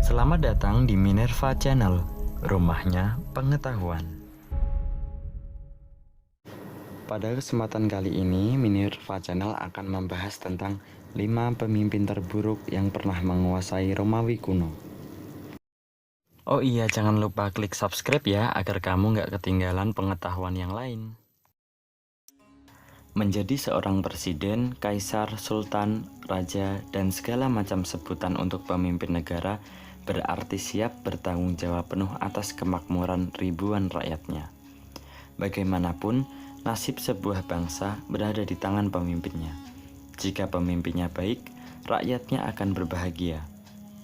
Selamat datang di Minerva Channel, rumahnya pengetahuan. Pada kesempatan kali ini, Minerva Channel akan membahas tentang 5 pemimpin terburuk yang pernah menguasai Romawi kuno. Oh iya, jangan lupa klik subscribe ya, agar kamu nggak ketinggalan pengetahuan yang lain. Menjadi seorang presiden, kaisar, sultan, raja, dan segala macam sebutan untuk pemimpin negara berarti siap bertanggung jawab penuh atas kemakmuran ribuan rakyatnya. Bagaimanapun, nasib sebuah bangsa berada di tangan pemimpinnya. Jika pemimpinnya baik, rakyatnya akan berbahagia.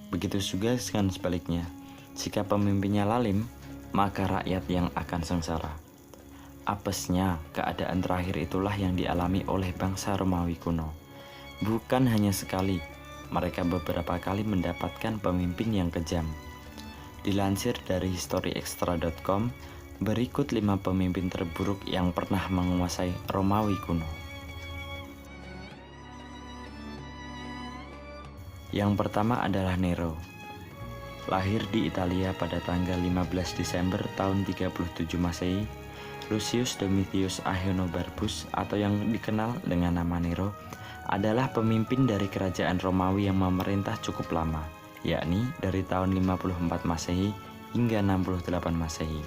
Begitu juga dengan sebaliknya, jika pemimpinnya lalim, maka rakyat yang akan sengsara. Apesnya, keadaan terakhir itulah yang dialami oleh bangsa Romawi kuno. Bukan hanya sekali, mereka beberapa kali mendapatkan pemimpin yang kejam. Dilansir dari historyextra.com, berikut 5 pemimpin terburuk yang pernah menguasai Romawi kuno. Yang pertama adalah Nero. Lahir di Italia pada tanggal 15 Desember tahun 37 Masehi, Lucius Domitius Ahenobarbus atau yang dikenal dengan nama Nero adalah pemimpin dari kerajaan Romawi yang memerintah cukup lama, yakni dari tahun 54 Masehi hingga 68 Masehi.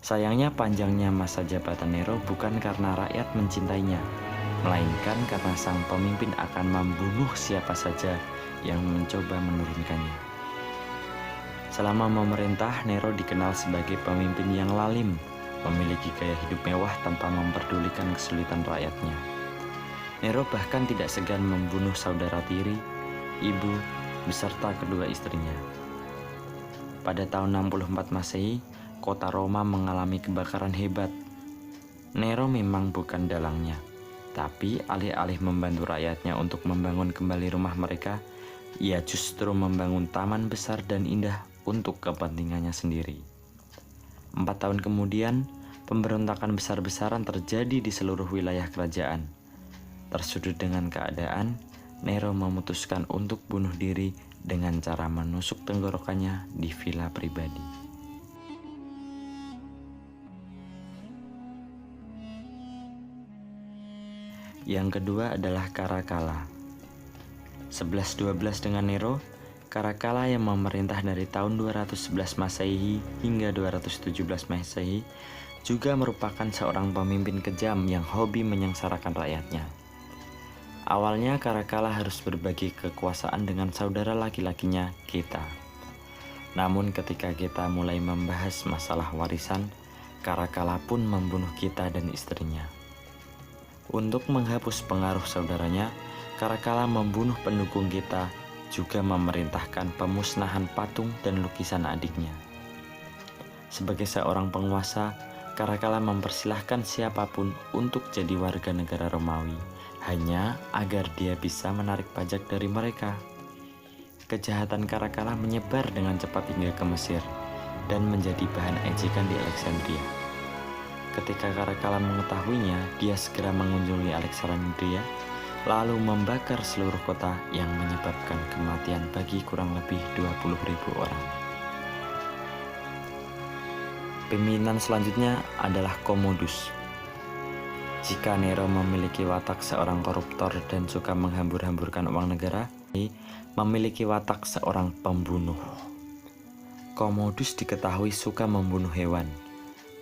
Sayangnya panjangnya masa jabatan Nero bukan karena rakyat mencintainya, melainkan karena sang pemimpin akan membunuh siapa saja yang mencoba menurunkannya. Selama memerintah, Nero dikenal sebagai pemimpin yang lalim, memiliki gaya hidup mewah tanpa memperdulikan kesulitan rakyatnya. Nero bahkan tidak segan membunuh saudara tiri, ibu, beserta kedua istrinya. Pada tahun 64 Masehi, kota Roma mengalami kebakaran hebat. Nero memang bukan dalangnya, tapi alih-alih membantu rakyatnya untuk membangun kembali rumah mereka, ia justru membangun taman besar dan indah untuk kepentingannya sendiri. 4 tahun kemudian, pemberontakan besar-besaran terjadi di seluruh wilayah kerajaan. Tersudut dengan keadaan, Nero memutuskan untuk bunuh diri dengan cara menusuk tenggorokannya di villa pribadi. Yang kedua adalah Caracalla. 11-12 dengan Nero, Caracalla yang memerintah dari tahun 211 Masehi hingga 217 Masehi juga merupakan seorang pemimpin kejam yang hobi menyengsarakan rakyatnya. Awalnya Caracalla harus berbagi kekuasaan dengan saudara laki-lakinya, Geta. Namun ketika Geta mulai membahas masalah warisan, Caracalla pun membunuh Geta dan istrinya. Untuk menghapus pengaruh saudaranya, Caracalla membunuh pendukung Geta, juga memerintahkan pemusnahan patung dan lukisan adiknya. Sebagai seorang penguasa, Caracalla mempersilahkan siapapun untuk jadi warga negara Romawi, hanya agar dia bisa menarik pajak dari mereka. Kejahatan Caracalla menyebar dengan cepat hingga ke Mesir dan menjadi bahan ejekan di Alexandria. Ketika Caracalla mengetahuinya, dia segera mengunjungi Alexandria, lalu membakar seluruh kota yang menyebabkan kematian bagi kurang lebih 20.000 orang. Pimpinan selanjutnya adalah Commodus. Jika Nero memiliki watak seorang koruptor dan suka menghambur-hamburkan uang negara, memiliki watak seorang pembunuh. Commodus diketahui suka membunuh hewan.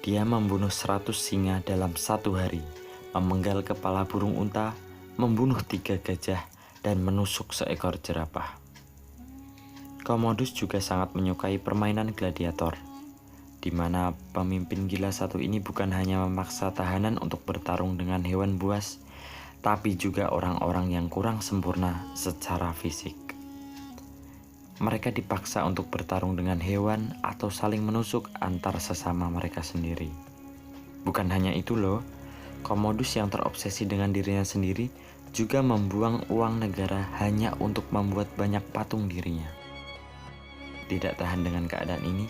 Dia membunuh 100 singa dalam 1 hari, memenggal kepala burung unta, membunuh 3 gajah, dan menusuk seekor jerapah. Commodus juga sangat menyukai permainan gladiator, di mana pemimpin gila satu ini bukan hanya memaksa tahanan untuk bertarung dengan hewan buas, tapi juga orang-orang yang kurang sempurna secara fisik. Mereka dipaksa untuk bertarung dengan hewan atau saling menusuk antar sesama mereka sendiri. Bukan hanya itu loh, Commodus yang terobsesi dengan dirinya sendiri juga membuang uang negara hanya untuk membuat banyak patung dirinya. Tidak tahan dengan keadaan ini,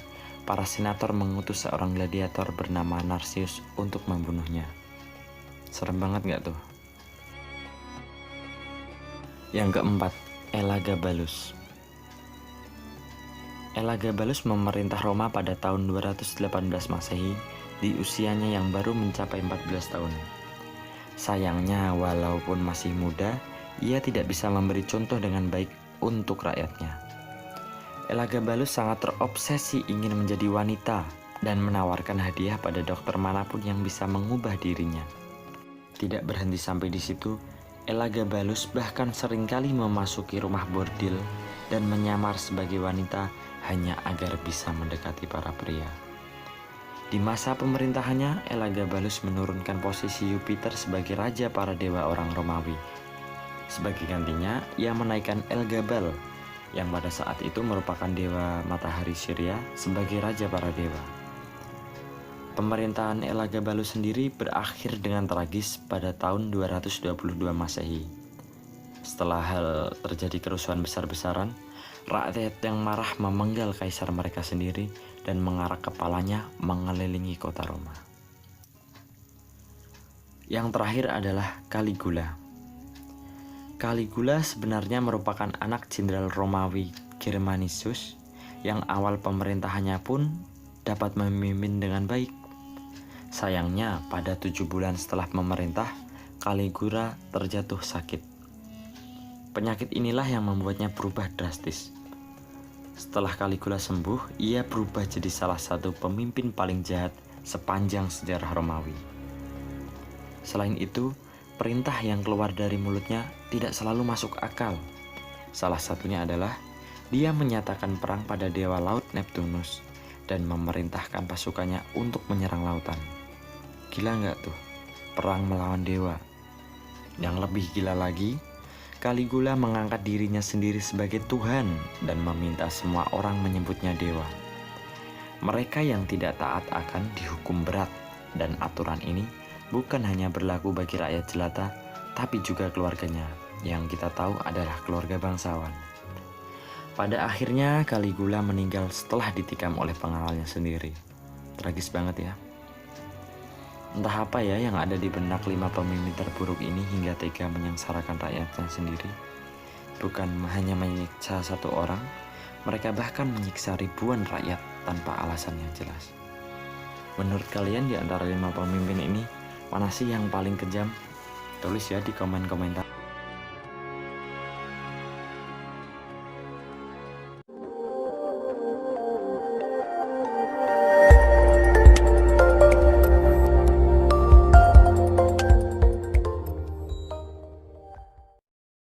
para senator mengutus seorang gladiator bernama Narsius untuk membunuhnya. Serem banget gak tuh? Yang keempat, Elagabalus. Elagabalus memerintah Roma pada tahun 218 Masehi di usianya yang baru mencapai 14 tahun. Sayangnya, walaupun masih muda, ia tidak bisa memberi contoh dengan baik untuk rakyatnya. Elagabalus sangat terobsesi ingin menjadi wanita dan menawarkan hadiah pada dokter manapun yang bisa mengubah dirinya. Tidak berhenti sampai di situ, Elagabalus bahkan seringkali memasuki rumah bordil dan menyamar sebagai wanita hanya agar bisa mendekati para pria. Di masa pemerintahannya, Elagabalus menurunkan posisi Jupiter sebagai raja para dewa orang Romawi. Sebagai gantinya, ia menaikkan Elgabal, yang pada saat itu merupakan dewa matahari Syria, sebagai raja para dewa. Pemerintahan Elagabalus sendiri berakhir dengan tragis pada tahun 222 Masehi. Setelah hal terjadi kerusuhan besar-besaran, rakyat yang marah memenggal kaisar mereka sendiri dan mengarak kepalanya mengelilingi kota Roma. Yang terakhir adalah Caligula. Caligula sebenarnya merupakan anak jenderal Romawi Germanicus yang awal pemerintahannya pun dapat memimpin dengan baik. Sayangnya, pada 7 bulan setelah memerintah, Caligula terjatuh sakit. Penyakit inilah yang membuatnya berubah drastis. Setelah Caligula sembuh, ia berubah jadi salah satu pemimpin paling jahat sepanjang sejarah Romawi. Selain itu, perintah yang keluar dari mulutnya tidak selalu masuk akal. Salah satunya adalah dia menyatakan perang pada dewa laut Neptunus dan memerintahkan pasukannya untuk menyerang lautan. Gila nggak tuh? Perang melawan dewa. Yang lebih gila lagi, Caligula mengangkat dirinya sendiri sebagai Tuhan dan meminta semua orang menyebutnya dewa. Mereka yang tidak taat akan dihukum berat, dan aturan ini bukan hanya berlaku bagi rakyat jelata, tapi juga keluarganya, yang kita tahu adalah keluarga bangsawan. Pada akhirnya Caligula meninggal setelah ditikam oleh pengawalnya sendiri. Tragis banget ya. Entah apa ya yang ada di benak 5 pemimpin terburuk ini hingga tega menyengsarakan rakyatnya sendiri. Bukan hanya menyiksa satu orang, mereka bahkan menyiksa ribuan rakyat tanpa alasan yang jelas. Menurut kalian di antara 5 pemimpin ini, mana sih yang paling kejam? Tulis ya di komen komentar.